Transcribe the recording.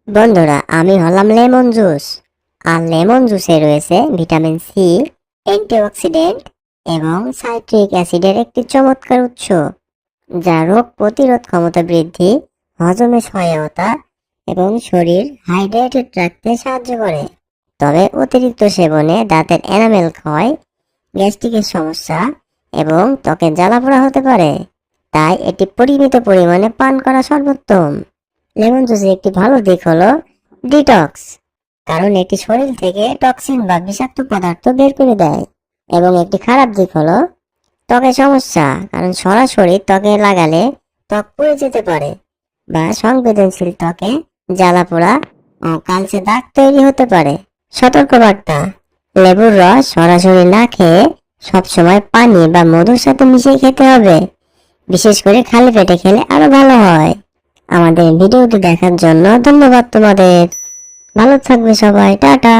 বন্ধুরা, আমি হলাম লেমন জুস। আর লেমন জুসে রয়েছে ভিটামিন সি, অ্যান্টিঅক্সিডেন্ট এবং সাইট্রিক অ্যাসিডের একটি চমৎকার উৎস, যা রোগ প্রতিরোধ ক্ষমতা বৃদ্ধি, হজমে সহায়তা এবং শরীর হাইড্রেটেড রাখতে সাহায্য করে। তবে অতিরিক্ত সেবনে দাঁতের এনামেল ক্ষয়, গ্যাস্ট্রিকের সমস্যা এবং ত্বকের জ্বালাপোড়া হতে পারে। তাই এটি পরিমিত পরিমাণে পান করা সর্বোত্তম। লেমন জুসের একটি ভালো দিক হলো ডিটক্স, কারণ এটি শরীর থেকে টক্সিন বা বিষাক্ত পদার্থ বের করে দেয়। এবং একটি খারাপ দিক হলো ত্বকের সমস্যা, কারণ সরাসরি ত্বকে লাগালে ত্বক পুড়ে যেতে পারে বা সংবেদনশীল ত্বকে জ্বালাপোড়া ও কালচে দাগ তৈরি হতে পারে। সতর্কবার্তা: লেবুর রস সরাসরি না খেয়ে সবসময় পানি বা মধুর সাথে মিশিয়ে খেতে হবে। বিশেষ করে খালি পেটে খেলে আরো ভালো হয়। আমাদের ভিডিওটি দেখার জন্য ধন্যবাদ তোমাদের। ভালো থাকবে সবাই, টাটা।